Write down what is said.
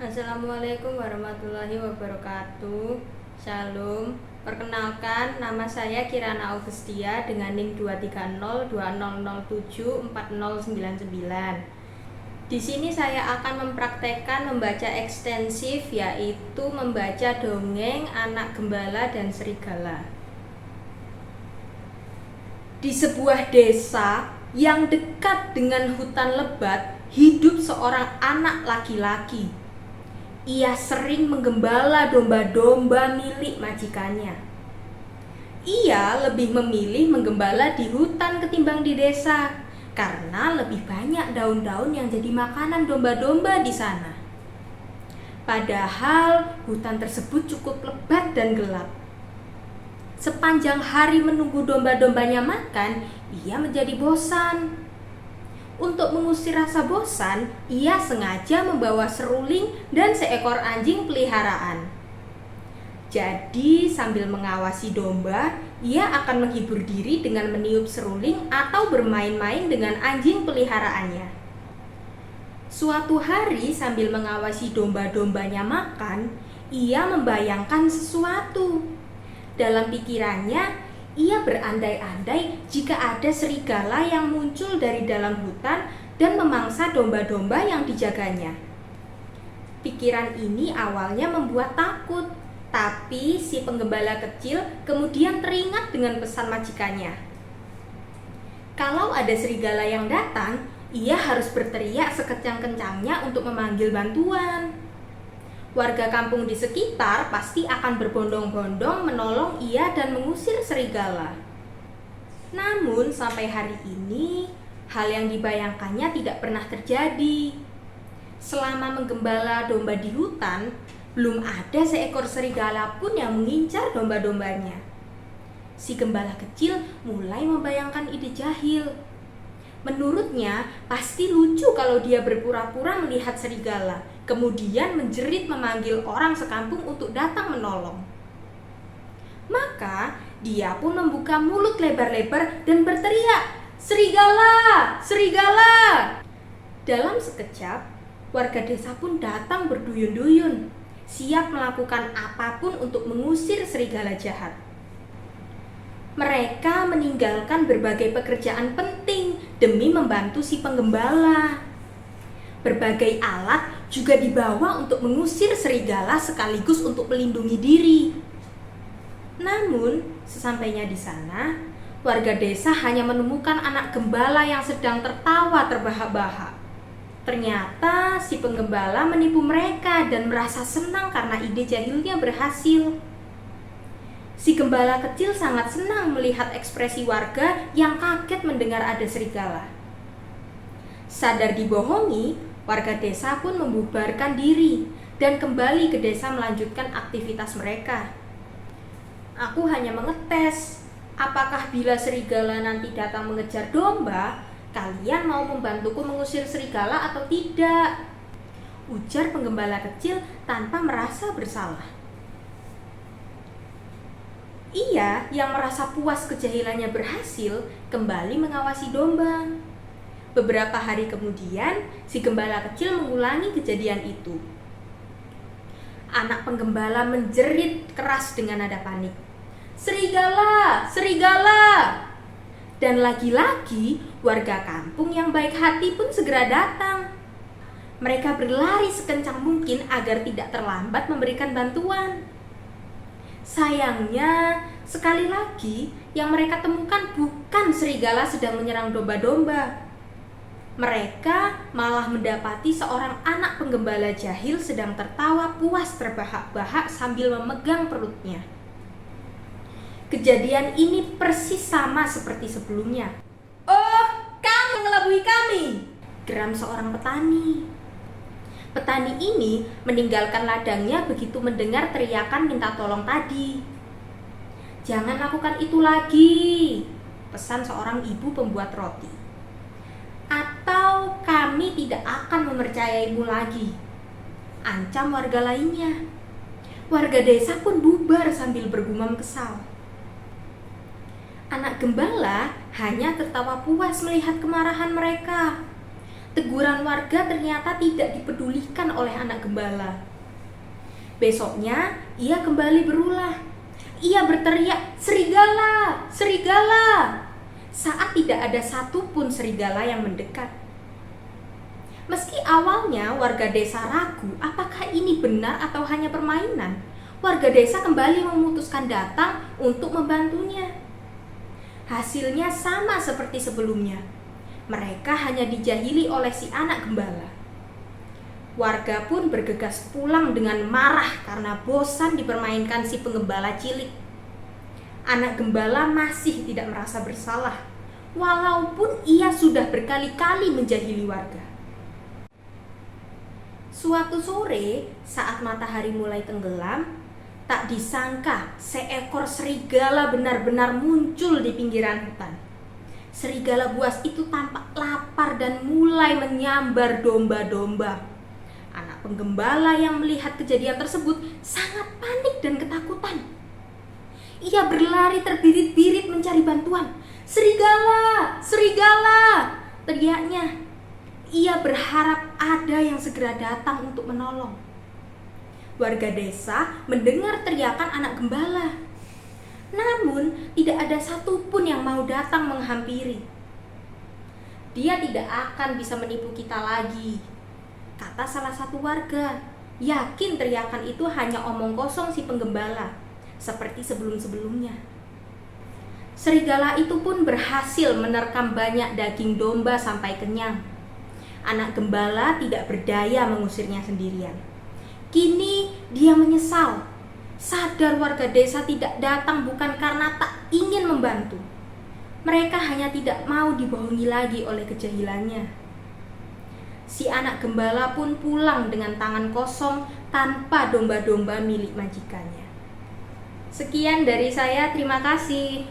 Assalamualaikum warahmatullahi wabarakatuh. Shalom. Perkenalkan, nama saya Kirana Augustia dengan NIM 23020074099. Di sini saya akan mempraktekkan membaca ekstensif, yaitu membaca dongeng Anak Gembala dan Serigala. Di sebuah desa yang dekat dengan hutan lebat, hidup seorang anak laki-laki. Ia sering menggembala domba-domba milik majikannya. Ia lebih memilih menggembala di hutan ketimbang di desa, karena lebih banyak daun-daun yang jadi makanan domba-domba di sana. Padahal hutan tersebut cukup lebat dan gelap. Sepanjang hari menunggu domba-dombanya makan, ia menjadi bosan. Untuk mengusir rasa bosan, ia sengaja membawa seruling dan seekor anjing peliharaan. Jadi, sambil mengawasi domba, ia akan menghibur diri dengan meniup seruling atau bermain-main dengan anjing peliharaannya. Suatu hari, sambil mengawasi domba-dombanya makan, ia membayangkan sesuatu. Dalam pikirannya, ia berandai-andai jika ada serigala yang muncul dari dalam hutan dan memangsa domba-domba yang dijaganya. Pikiran ini awalnya membuat takut, tapi si penggembala kecil kemudian teringat dengan pesan majikannya. Kalau ada serigala yang datang, ia harus berteriak sekencang-kencangnya untuk memanggil bantuan. Warga kampung di sekitar pasti akan berbondong-bondong menolong ia dan mengusir serigala. Namun sampai hari ini, hal yang dibayangkannya tidak pernah terjadi. Selama menggembala domba di hutan, belum ada seekor serigala pun yang mengincar domba-dombanya. Si gembala kecil mulai membayangkan ide jahil. Menurutnya, pasti lucu kalau dia berpura-pura melihat serigala, kemudian menjerit memanggil orang sekampung untuk datang menolong. Maka, dia pun membuka mulut lebar-lebar dan berteriak, "Serigala! Serigala!" Dalam sekejap, warga desa pun datang berduyun-duyun, siap melakukan apapun untuk mengusir serigala jahat. Mereka meninggalkan berbagai pekerjaan penting demi membantu si penggembala. Berbagai alat juga dibawa untuk mengusir serigala sekaligus untuk melindungi diri. Namun, sesampainya di sana, warga desa hanya menemukan anak gembala yang sedang tertawa terbahak-bahak. Ternyata si penggembala menipu mereka dan merasa senang karena ide jahilnya berhasil. Si gembala kecil sangat senang melihat ekspresi warga yang kaget mendengar ada serigala. Sadar dibohongi, warga desa pun membubarkan diri dan kembali ke desa melanjutkan aktivitas mereka. Aku hanya mengetes, apakah bila serigala nanti datang mengejar domba, kalian mau membantuku mengusir serigala atau tidak? Ujar penggembala kecil tanpa merasa bersalah. Ia yang merasa puas kejahilannya berhasil kembali mengawasi domba. Beberapa hari kemudian, si gembala kecil mengulangi kejadian itu. Anak penggembala menjerit keras dengan nada panik, "Serigala! Serigala!" Dan lagi-lagi, warga kampung yang baik hati pun segera datang. Mereka berlari sekencang mungkin agar tidak terlambat memberikan bantuan. Sayangnya, sekali lagi yang mereka temukan bukan serigala sedang menyerang domba-domba. Mereka malah mendapati seorang anak penggembala jahil sedang tertawa puas terbahak-bahak sambil memegang perutnya. Kejadian ini persis sama seperti sebelumnya. "Oh, kamu mengelabui kami!" geram seorang petani. Petani ini meninggalkan ladangnya begitu mendengar teriakan minta tolong tadi. "Jangan lakukan itu lagi," pesan seorang ibu pembuat roti. "Atau kami tidak akan mempercayaimu lagi," ancam warga lainnya. Warga desa pun bubar sambil bergumam kesal. Anak gembala hanya tertawa puas melihat kemarahan mereka. Teguran warga ternyata tidak dipedulikan oleh anak gembala. Besoknya, ia kembali berulah. Ia berteriak, "Serigala! Serigala!" saat tidak ada satupun serigala yang mendekat. Meski awalnya warga desa ragu apakah ini benar atau hanya permainan, warga desa kembali memutuskan datang untuk membantunya. Hasilnya sama seperti sebelumnya. Mereka hanya dijahili oleh si anak gembala. Warga pun bergegas pulang dengan marah karena bosan dipermainkan si penggembala cilik. Anak gembala masih tidak merasa bersalah, walaupun ia sudah berkali-kali menjahili warga. Suatu sore, saat matahari mulai tenggelam, tak disangka seekor serigala benar-benar muncul di pinggiran hutan. Serigala buas itu tampak lapar dan mulai menyambar domba-domba. Anak penggembala yang melihat kejadian tersebut sangat panik dan ketakutan. Ia berlari terbirit-birit mencari bantuan. "Serigala! Serigala!" teriaknya. Ia berharap ada yang segera datang untuk menolong. Warga desa mendengar teriakan anak gembala. Namun, tidak ada satupun yang mau datang menghampiri. "Dia tidak akan bisa menipu kita lagi," kata salah satu warga. Yakin teriakan itu hanya omong kosong si penggembala, seperti sebelum-sebelumnya. Serigala itu pun berhasil menerkam banyak daging domba sampai kenyang. Anak gembala tidak berdaya mengusirnya sendirian. Kini dia menyesal. Sadar warga desa tidak datang bukan karena tak ingin membantu. Mereka hanya tidak mau dibohongi lagi oleh kejahilannya. Si anak gembala pun pulang dengan tangan kosong tanpa domba-domba milik majikannya. Sekian dari saya, terima kasih.